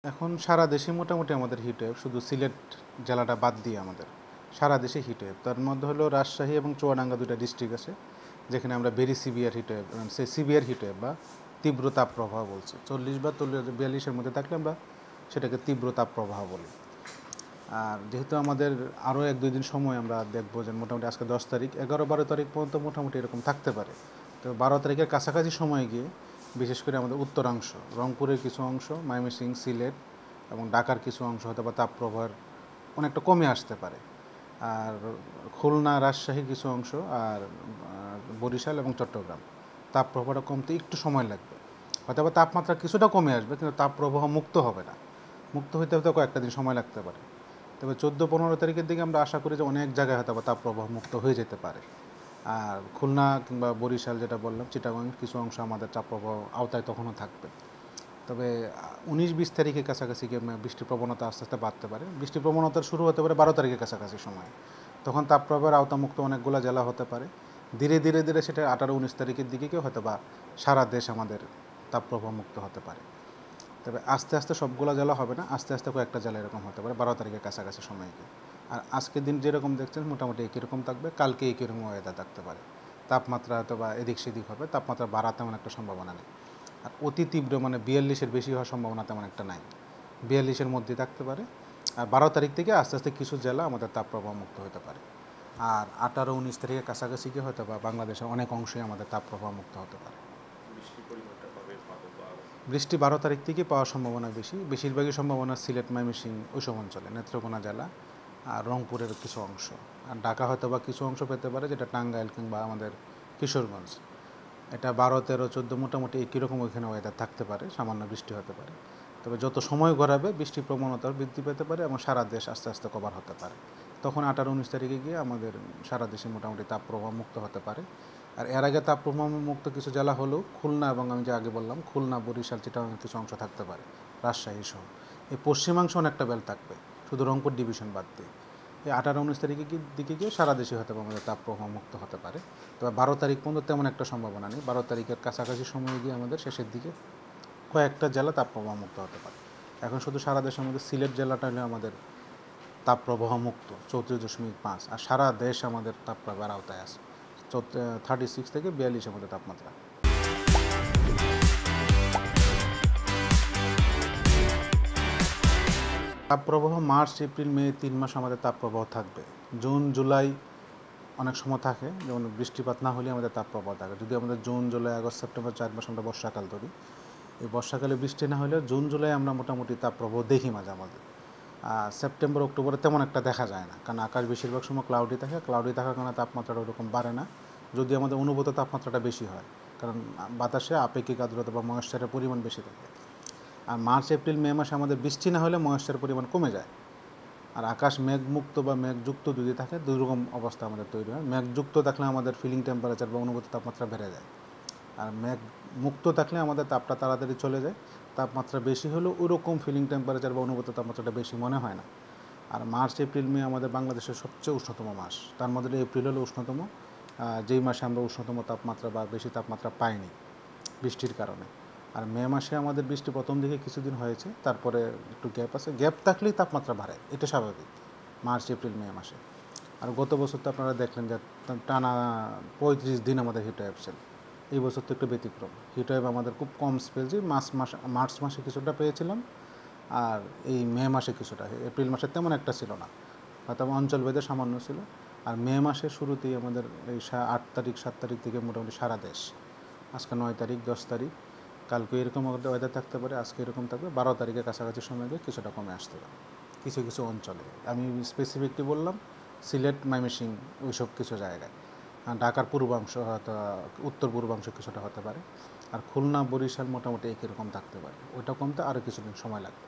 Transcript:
এখন সারা দেশে মোটামুটি আমাদের হিট ওয়েভ, শুধু সিলেট জেলাটা বাদ দিয়ে আমাদের সারা দেশে হিট ওয়েভ। তার মধ্যে হলো রাজশাহী এবং চুয়াডাঙ্গা দুটো ডিস্ট্রিক্ট আছে যেখানে আমরা ভেরি সিভিয়ার হিট ওয়েভ, সে সিভিয়ার হিট ওয়েভ বা তীব্র তাপপ্রবাহ বলছি। 40 বা 42-এর মধ্যে থাকলে আমরা সেটাকে তীব্র তাপপ্রবাহ বলি। আর যেহেতু আমাদের আরও 1-2 দিন সময় আমরা দেখবো যে মোটামুটি আজকে 10 তারিখ, 11-12 তারিখ পর্যন্ত মোটামুটি এরকম থাকতে পারে। তো 12 তারিখের কাছাকাছি সময়ে গিয়ে বিশেষ করে আমাদের উত্তরাংশ, রংপুরের কিছু অংশ, ময়মনসিংহ, সিলেট এবং ঢাকার কিছু অংশ হয়তো বা তাপপ্রবাহের অনেকটা কমে আসতে পারে। আর খুলনা, রাজশাহীর কিছু অংশ আর বরিশাল এবং চট্টগ্রাম তাপপ্রবাহটা কমতে একটু সময় লাগবে। হয়তো বা তাপমাত্রা কিছুটা কমে আসবে, কিন্তু তাপপ্রবাহ মুক্ত হবে না। মুক্ত হইতে হতে কয়েকটা দিন সময় লাগতে পারে। তবে 14-15 তারিখের দিকে আমরা আশা করি যে অনেক জায়গায় হয়তো বা তাপপ্রবাহ মুক্ত হয়ে যেতে পারে। আর খুলনা কিংবা বরিশাল যেটা বললাম, চিটাগং কিছু অংশ আমাদের তাপপ্রবাহ আওতায় তখনও থাকবে। তবে 19-20 তারিখের কাছাকাছি গিয়ে বৃষ্টির প্রবণতা আস্তে আস্তে বাড়তে পারে। বৃষ্টির প্রবণতা শুরু হতে পারে 12 তারিখের কাছাকাছি সময়ে। তখন তাপপ্রবাহের আওতামুক্ত অনেকগুলো জেলা হতে পারে। ধীরে ধীরে ধীরে সেটা 18-19 তারিখের দিকে কেউ হয়তো বা সারা দেশ আমাদের তাপপ্রবাহ মুক্ত হতে পারে। তবে আস্তে আস্তে সবগুলো জেলা হবে না, আস্তে আস্তে কয়েকটা জেলা এরকম হতে পারে 12 তারিখের কাছাকাছি সময়ে গিয়ে। আর আজকের দিন যেরকম দেখছেন মোটামুটি একই রকম থাকবে, কালকে একই রকম ওয়েদার থাকতে পারে। তাপমাত্রা হয়তো বা এদিক সেদিক হবে, তাপমাত্রা বাড়ার তেমন একটা সম্ভাবনা নেই। আর অতি তীব্র মানে 42-এর বেশি হওয়ার সম্ভাবনা তেমন একটা নাই, 42-এর মধ্যে থাকতে পারে। আর 12 তারিখ থেকে আস্তে আস্তে কিছু জেলা আমাদের তাপপ্রবাহ মুক্ত হতে পারে। আর 18-19 তারিখের কাছাকাছি গিয়ে হয়তো বা বাংলাদেশের অনেক অংশই আমাদের তাপপ্রবাহ মুক্ত হতে পারে। বৃষ্টি 12 তারিখ থেকে পাওয়ার সম্ভাবনা বেশি, বেশিরভাগই সম্ভাবনা সিলেট, ময়মনসিংহ ওইসব অঞ্চলে, নেত্রকোনা জেলা আর রংপুরের কিছু অংশ। আর ঢাকা হয়তো বা কিছু অংশ পেতে পারে, যেটা টাঙ্গাইল কিংবা আমাদের কিশোরগঞ্জ। এটা 12, 13, 14 মোটামুটি একই রকম ওইখানে ওয়েদার থাকতে পারে, সামান্য বৃষ্টি হতে পারে। তবে যত সময় গড়াবে বৃষ্টির প্রবণতা বৃদ্ধি পেতে পারে এবং সারা দেশ আস্তে আস্তে কভার হতে পারে। তখন 18-19 তারিখে গিয়ে আমাদের সারা দেশে মোটামুটি তাপপ্রবাহ মুক্ত হতে পারে। আর এর আগে তাপপ্রবাহ মুক্ত কিছু জেলা হলেও খুলনা এবং আমি যে আগে বললাম খুলনা, বরিশাল, চিটাগাং কিছু অংশ থাকতে পারে, রাজশাহী সহ। এই পশ্চিমাংশ অনেকটা বেল থাকবে, শুধু রংপুর ডিভিশন বাদ দিয়ে। এই 18-19 তারিখে দিকে গিয়ে সারা দেশে হয়তো আমাদের তাপপ্রবাহ মুক্ত হতে পারে। তবে 12 তারিখ পর্যন্ত তেমন একটা সম্ভাবনা নেই। 12 তারিখের কাছাকাছি সময়ে গিয়ে আমাদের শেষের দিকে কয়েকটা জেলা তাপপ্রবাহ মুক্ত হতে পারে। এখন শুধু সারা দেশের মধ্যে সিলেট জেলাটা হলে আমাদের তাপপ্রবাহ মুক্ত 34.5, আর সারা দেশ আমাদের তাপপ্রবাহের আওতায় আছে। 36 থেকে 42-এর মধ্যে তাপমাত্রা। তাপপ্রবাহ মার্চ, এপ্রিল, মে 3 মাস আমাদের তাপপ্রবাহ থাকবে। জুন, জুলাই অনেক সময় থাকে, যেমন বৃষ্টিপাত না হলে আমাদের তাপপ্রবাহ থাকে। যদি আমাদের জুন, জুলাই, আগস্ট, সেপ্টেম্বর 4 মাস আমরা বর্ষাকাল ধরি, এই বর্ষাকালে বৃষ্টি না হলে জুন, জুলাই আমরা মোটামুটি তাপপ্রবাহ দেখি মাঝে মাঝে। সেপ্টেম্বর, অক্টোবরে তেমন একটা দেখা যায় না, কারণ আকাশ বেশিরভাগ সময় ক্লাউডি থাকে। ক্লাউডি থাকার কারণে তাপমাত্রাটা ওরকম বাড়ে না, যদি আমাদের অনুভূত তাপমাত্রাটা বেশি হয়, কারণ বাতাসে আপেক্ষিক আর্দ্রতা বা ময়েশ্চারের পরিমাণ বেশি থাকে। আর মার্চ, এপ্রিল, মে মাসে আমাদের বৃষ্টি না হলে ময়েশ্চারের পরিমাণ কমে যায়। আর আকাশ মেঘমুক্ত বা মেঘযুক্ত যদি থাকে, দুই রকম অবস্থা আমাদের তৈরি হয়। মেঘযুক্ত থাকলে আমাদের ফিলিং টেম্পারেচার বা অনুভূত তাপমাত্রা বেড়ে যায়, আর মেঘ মুক্ত থাকলে আমাদের তাপটা তাড়াতাড়ি চলে যায়। তাপমাত্রা বেশি হলেও ওইরকম ফিলিং টেম্পারেচার বা অনুভূত তাপমাত্রাটা বেশি মনে হয় না। আর মার্চ, এপ্রিল, মে আমাদের বাংলাদেশের সবচেয়ে উষ্ণতম মাস। তার মধ্যে এপ্রিল হলো উষ্ণতম, যেই মাসে আমরা উষ্ণতম তাপমাত্রা বা বেশি তাপমাত্রা পাইনি বৃষ্টির কারণে। আর মে মাসে আমাদের বৃষ্টি প্রথম দিকে কিছুদিন হয়েছে, তারপরে একটু গ্যাপ আছে। গ্যাপ থাকলেই তাপমাত্রা বাড়ে, এটা স্বাভাবিক মার্চ, এপ্রিল, মে মাসে। আর গত বছর তো আপনারা দেখলেন যে টানা 35 দিন আমাদের হিট ওয়েভ ছিল। এই বছর তো একটু ব্যতিক্রম, হিট ওয়েভ আমাদের খুব কম পেয়েছি। মার্চ মাসে কিছুটা পেয়েছিলাম, আর এই মে মাসে কিছুটা। এপ্রিল মাসে তেমন একটা ছিল না, হয়তো অঞ্চলভেদে সামান্য ছিল। আর মে মাসের শুরুতেই আমাদের এই 8 তারিখ 7 তারিখ থেকে মোটামুটি সারা দেশ, আজকে 9 তারিখ 10 তারিখ, কালকে এরকম ওয়েদার থাকতে পারে, আজকে এরকম থাকবে। 12 তারিখের কাছাকাছি সময় গিয়ে কিছুটা কমে আসতে পারে কিছু কিছু অঞ্চলে। আমি স্পেসিফিকলি বললাম সিলেট, ময়মনসিংহ ওইসব কিছু জায়গায়। ঢাকার পূর্বাংশ হয়তো, উত্তর পূর্বাংশ কিছুটা হতে পারে। আর খুলনা, বরিশাল মোটামুটি একই রকম থাকতে পারে, ওইটা কমতে আরও কিছুদিন সময় লাগবে।